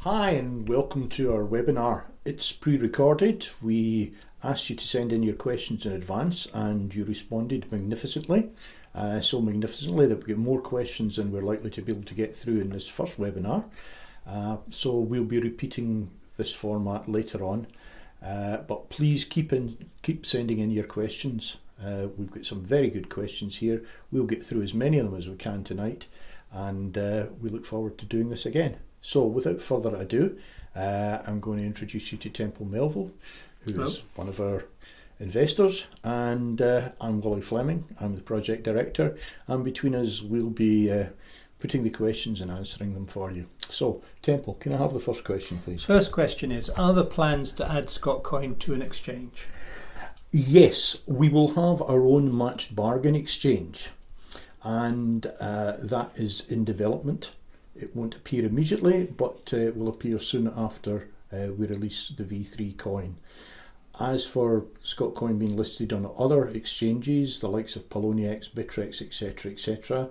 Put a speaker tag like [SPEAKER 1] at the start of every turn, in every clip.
[SPEAKER 1] Hi and welcome to our webinar. It's pre-recorded. We asked you to send in your questions in advance and you responded magnificently. So magnificently that we get more questions than we're likely to be able to get through in this first webinar. So we'll be repeating this format later on. But please keep sending in your questions. We've got some very good questions here. We'll get through as many of them as we can tonight, and we look forward to doing this again. So without further ado, I'm going to introduce you to Temple Melville, who is one of our investors, and I'm Wally Fleming. I'm the project director, and between us we'll be putting the questions and answering them for you. So Temple, can I have the first question, please?
[SPEAKER 2] First question is, are there plans to add Scotcoin to an exchange?
[SPEAKER 1] Yes, we will have our own matched bargain exchange, and that is in development. It won't appear immediately, but it will appear soon after we release the V3 coin. As for Scotcoin being listed on other exchanges, the likes of Poloniex, Bittrex, etc.,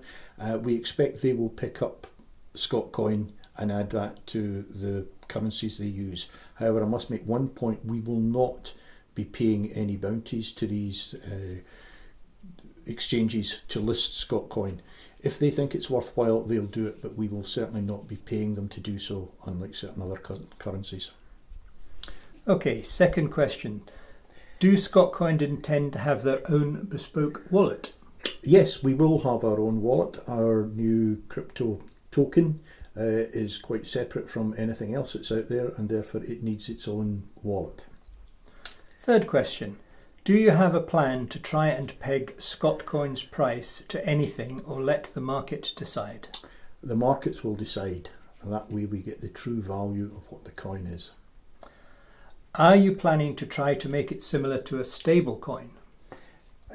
[SPEAKER 1] we expect they will pick up Scotcoin and add that to the currencies they use. However, I must make one point: we will not be paying any bounties to these exchanges to list Scotcoin. If they think it's worthwhile, they'll do it, but we will certainly not be paying them to do so, unlike certain other currencies.
[SPEAKER 2] Okay, second question. Do Scotcoin intend to have their own bespoke wallet?
[SPEAKER 1] Yes, we will have our own wallet. Our new crypto token is quite separate from anything else that's out there, and therefore it needs its own wallet.
[SPEAKER 2] Third question. Do you have a plan to try and peg Scotcoin's price to anything, or let the market decide?
[SPEAKER 1] The markets will decide, and that way we get the true value of what the coin is.
[SPEAKER 2] Are you planning to try to make it similar to a stable coin?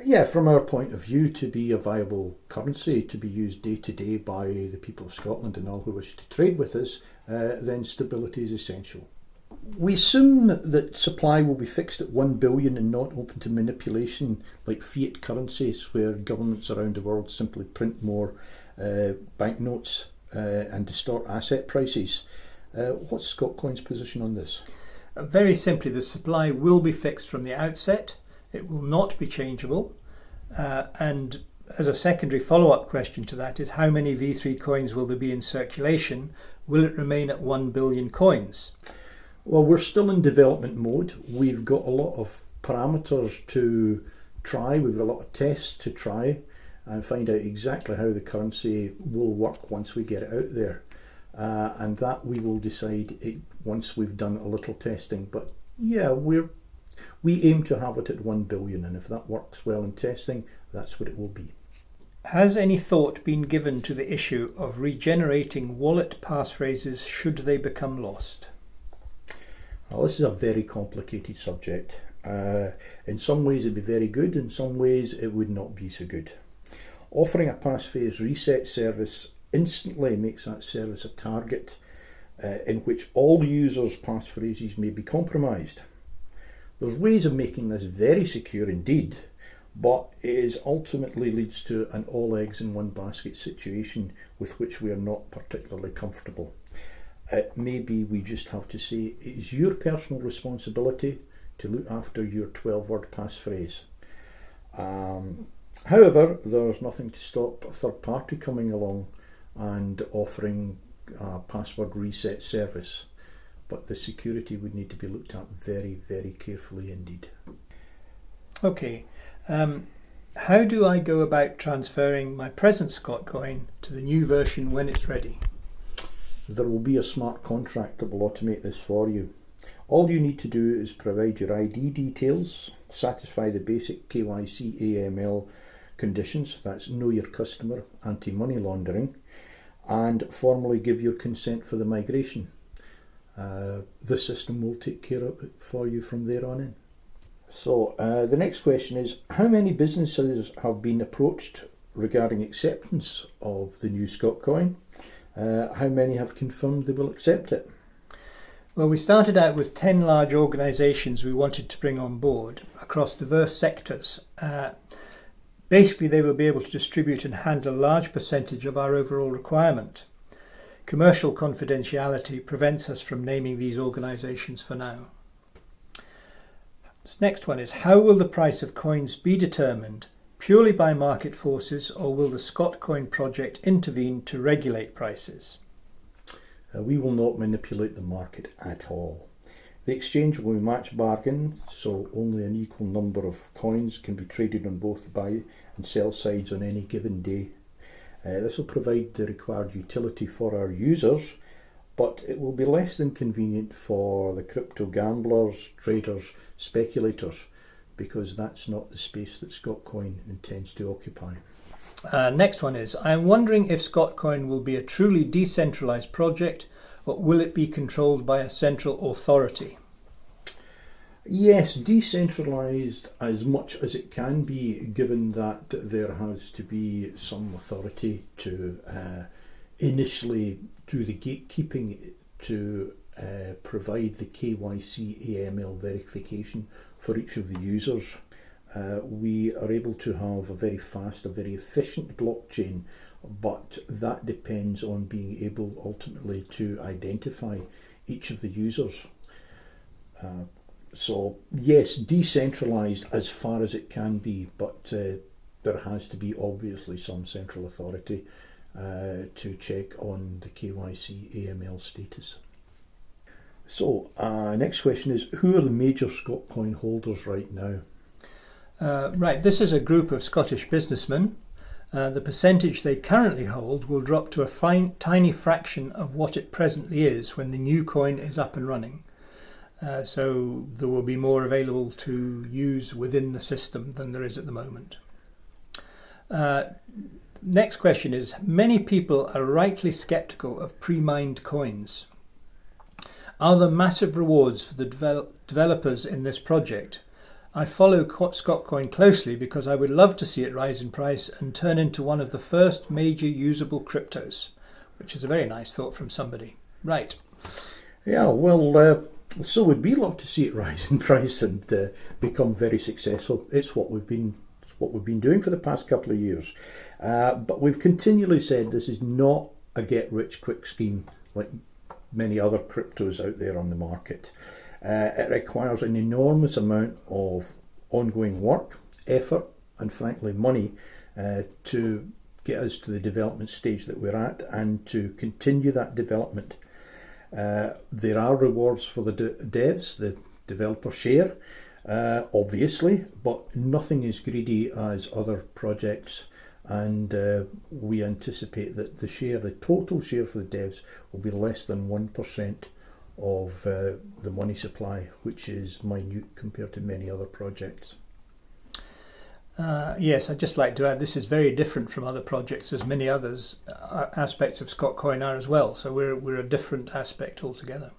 [SPEAKER 1] Yeah, from our point of view, to be a viable currency, to be used day to day by the people of Scotland and all who wish to trade with us, then stability is essential. We assume that supply will be fixed at 1 billion and not open to manipulation like fiat currencies, where governments around the world simply print more banknotes and distort asset prices. What's Scotcoin's position on this?
[SPEAKER 2] Very simply, the supply will be fixed from the outset. It will not be changeable. And as a secondary follow-up question to that is, how many V3 coins will there be in circulation? Will it remain at 1 billion coins?
[SPEAKER 1] Well, we're still in development mode. We've got a lot of parameters to try. We've got a lot of tests to try and find out exactly how the currency will work once we get it out there. And that we will decide once we've done a little testing. But yeah, we aim to have it at 1 billion, and if that works well in testing, that's what it will be.
[SPEAKER 2] Has any thought been given to the issue of regenerating wallet passphrases should they become lost?
[SPEAKER 1] Well, this is a very complicated subject. In some ways it'd be very good, in some ways it would not be so good. Offering a passphrase reset service instantly makes that service a target in which all users' passphrases may be compromised. There's ways of making this very secure indeed, but it ultimately leads to an all eggs in one basket situation with which we are not particularly comfortable. Maybe we just have to say it is your personal responsibility to look after your 12-word passphrase. However, there's nothing to stop a third party coming along and offering a password reset service, but the security would need to be looked at very, very carefully indeed.
[SPEAKER 2] Okay, how do I go about transferring my present Scotcoin to the new version when it's ready?
[SPEAKER 1] There will be a smart contract that will automate this for you. All you need to do is provide your ID details, satisfy the basic KYC AML conditions, that's know your customer, anti-money laundering, and formally give your consent for the migration. The system will take care of it for you from there on in. So the next question is, how many businesses have been approached regarding acceptance of the new Scotcoin? How many have confirmed they will accept it?
[SPEAKER 2] Well, we started out with 10 large organisations we wanted to bring on board across diverse sectors. Basically, they will be able to distribute and handle a large percentage of our overall requirement. commercial confidentiality prevents us from naming these organisations for now. This next one is, how will the price of coins be determined? Purely by market forces, or will the Scotcoin project intervene to regulate prices?
[SPEAKER 1] We will not manipulate the market at all. The exchange will be match bargain, so only an equal number of coins can be traded on both the buy and sell sides on any given day. This will provide the required utility for our users, but it will be less than convenient for the crypto gamblers, traders, speculators, because that's not the space that Scotcoin intends to occupy.
[SPEAKER 2] Next one is, I'm wondering if Scotcoin will be a truly decentralised project, or will it be controlled by a central authority?
[SPEAKER 1] Yes, decentralised as much as it can be, given that there has to be some authority to initially do the gatekeeping, to provide the KYC AML verification for each of the users. We are able to have a very fast, a very efficient blockchain, but that depends on being able ultimately to identify each of the users. So yes, decentralised as far as it can be, but there has to be obviously some central authority to check on the KYC AML status. So next question is, who are the major Scotcoin holders right now?
[SPEAKER 2] Right, this is a group of Scottish businessmen. The percentage they currently hold will drop to a tiny fraction of what it presently is when the new coin is up and running. So there will be more available to use within the system than there is at the moment. Next question is, many people are rightly sceptical of pre-mined coins. Are there massive rewards for the developers in this project? I follow Scotcoin closely because I would love to see it rise in price and turn into one of the first major usable cryptos, which is a very nice thought from somebody. Right.
[SPEAKER 1] Yeah, well, so would we love to see it rise in price and become very successful. It's what we've been doing for the past couple of years. But we've continually said this is not a get-rich-quick scheme like many other cryptos out there on the market. It requires an enormous amount of ongoing work, effort, and frankly money to get us to the development stage that we're at and to continue that development. There are rewards for the devs, the developer share, obviously, but nothing as greedy as other projects, and we anticipate that the total share for the devs will be less than 1% of the money supply, which is minute compared to many other projects.
[SPEAKER 2] Yes, I'd just like to add this is very different from other projects, as many others aspects of Scotcoin are as well. So we're a different aspect altogether.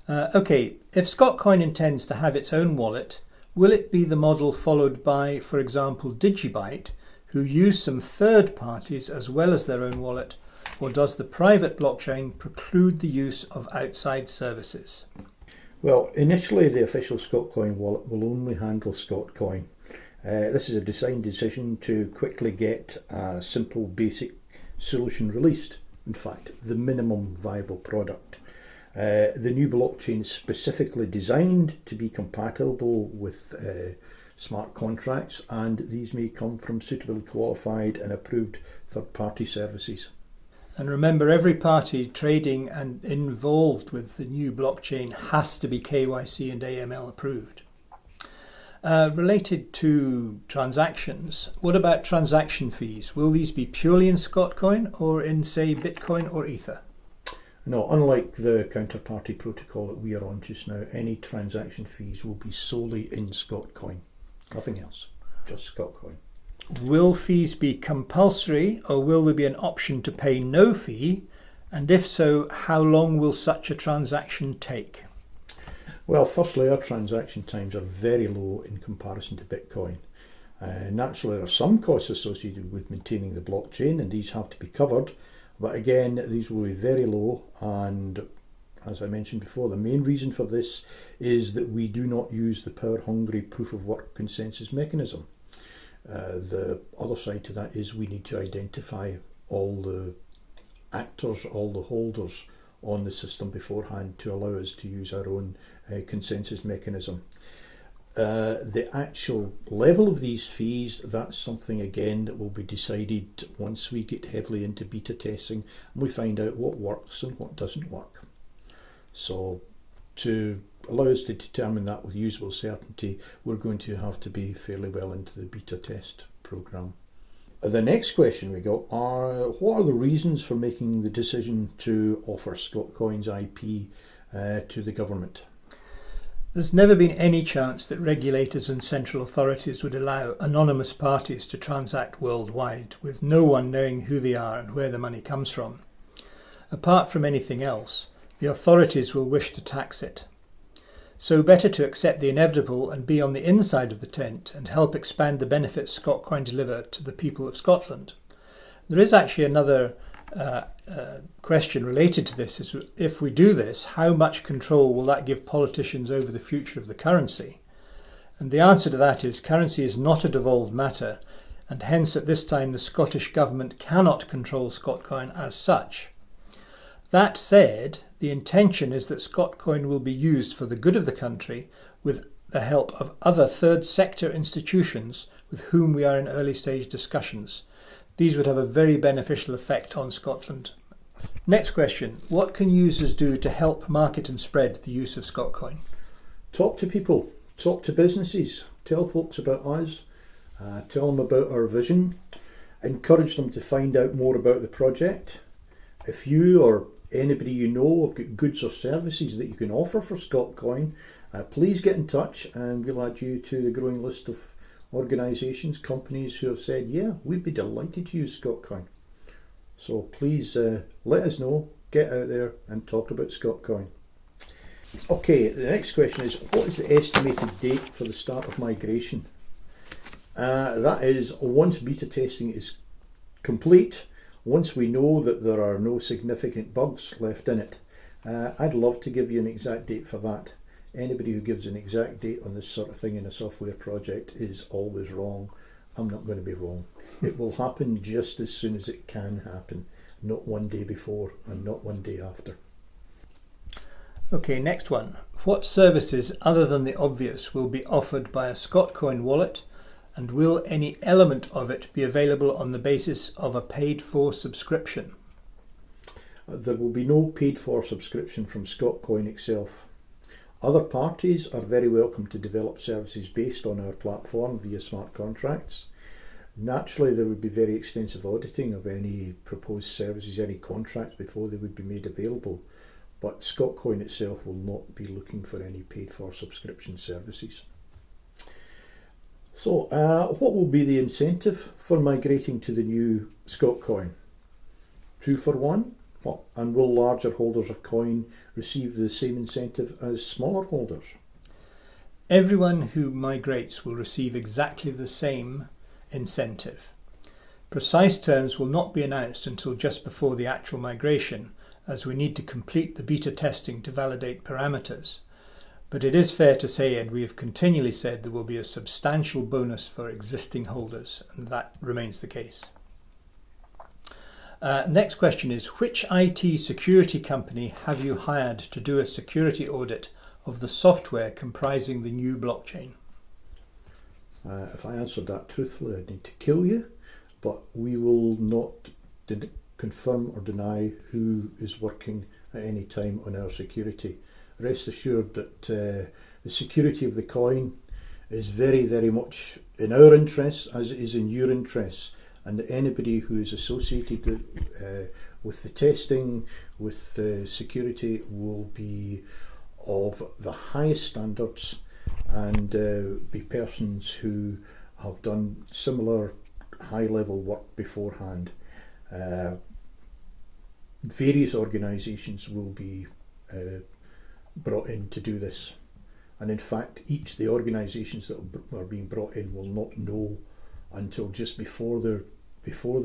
[SPEAKER 2] Okay, if Scotcoin intends to have its own wallet, will it be the model followed by, for example, Digibyte, who use some third parties as well as their own wallet, or does the private blockchain preclude the use of outside services?
[SPEAKER 1] Well, initially the official Scotcoin wallet will only handle Scotcoin. This is a design decision to quickly get a simple basic solution released. In fact, the minimum viable product. The new blockchain is specifically designed to be compatible with smart contracts, and these may come from suitably qualified and approved third-party services.
[SPEAKER 2] And remember, every party trading and involved with the new blockchain has to be KYC and AML approved. Related to transactions, what about transaction fees? Will these be purely in Scotcoin or in, say, Bitcoin or Ether?
[SPEAKER 1] No, unlike the counterparty protocol that we are on just now, any transaction fees will be solely in Scotcoin. Nothing else, just Scotcoin.
[SPEAKER 2] Will fees be compulsory, or will there be an option to pay no fee? And if so, how long will such a transaction take?
[SPEAKER 1] Well, firstly, our transaction times are very low in comparison to Bitcoin. Naturally, there are some costs associated with maintaining the blockchain, and these have to be covered. But again, these will be very low, and as I mentioned before, the main reason for this is that we do not use the power-hungry proof-of-work consensus mechanism. The other side to that is we need to identify all the actors, all the holders on the system beforehand to allow us to use our own consensus mechanism. The actual level of these fees, that's something again that will be decided once we get heavily into beta testing and we find out what works and what doesn't work. So to allow us to determine that with usable certainty, we're going to have to be fairly well into the beta test program. The next question we got are, what are the reasons for making the decision to offer Scotcoin's IP to the government?
[SPEAKER 2] There's never been any chance that regulators and central authorities would allow anonymous parties to transact worldwide, with no one knowing who they are and where the money comes from. Apart from anything else, the authorities will wish to tax it. So better to accept the inevitable and be on the inside of the tent and help expand the benefits Scotcoin deliver to the people of Scotland. There is actually another question related to this, is if we do this, how much control will that give politicians over the future of the currency? And the answer to that is currency is not a devolved matter, and hence at this time the Scottish Government cannot control Scotcoin as such. That said, the intention is that Scotcoin will be used for the good of the country with the help of other third sector institutions with whom we are in early stage discussions. These would have a very beneficial effect on Scotland. Next question. What can users do to help market and spread the use of Scotcoin?
[SPEAKER 1] Talk to people, talk to businesses, tell folks about us, tell them about our vision, encourage them to find out more about the project. If you or anybody you know have got goods or services that you can offer for Scotcoin, please get in touch and we'll add you to the growing list of organisations, companies who have said, yeah, we'd be delighted to use Scotcoin. So please let us know, get out there and talk about Scotcoin. Okay, the next question is, what is the estimated date for the start of migration? That is once beta testing is complete, once we know that there are no significant bugs left in it. I'd love to give you an exact date for that. Anybody who gives an exact date on this sort of thing in a software project is always wrong. I'm not going to be wrong. It will happen just as soon as it can happen, not one day before and not one day after.
[SPEAKER 2] Okay, next one. What services other than the obvious will be offered by a Scotcoin wallet, and will any element of it be available on the basis of a paid-for subscription?
[SPEAKER 1] There will be no paid-for subscription from Scotcoin itself. Other parties are very welcome to develop services based on our platform via smart contracts. Naturally, there would be very extensive auditing of any proposed services, any contracts before they would be made available. But Scotcoin itself will not be looking for any paid-for subscription services. So, what will be the incentive for migrating to the new Scotcoin? 2 for 1? And will larger holders of coin receive the same incentive as smaller holders?
[SPEAKER 2] Everyone who migrates will receive exactly the same incentive. Precise terms will not be announced until just before the actual migration, as we need to complete the beta testing to validate parameters. But it is fair to say, and we have continually said, there will be a substantial bonus for existing holders, and that remains the case. Next question is, which IT security company have you hired to do a security audit of the software comprising the new blockchain?
[SPEAKER 1] If I answered that truthfully, I'd need to kill you, but we will not confirm or deny who is working at any time on our security. Rest assured that the security of the coin is very, very much in our interests as it is in your interests. And anybody who is associated with the testing, with the security, will be of the highest standards and be persons who have done similar high-level work beforehand. Various organisations will be brought in to do this. And in fact, each of the organisations that are being brought in will not know until just before they're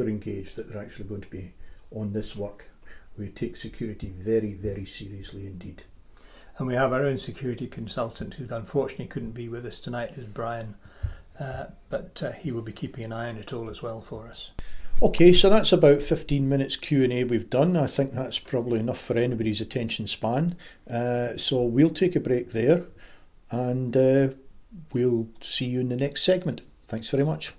[SPEAKER 1] engaged that they're actually going to be on this work. We take security very, very seriously indeed.
[SPEAKER 2] And we have our own security consultant who unfortunately couldn't be with us tonight, is Brian, but he will be keeping an eye on it all as well for us.
[SPEAKER 1] Okay, so that's about 15 minutes Q&A we've done. I think that's probably enough for anybody's attention span. So we'll take a break there, and we'll see you in the next segment. Thanks very much.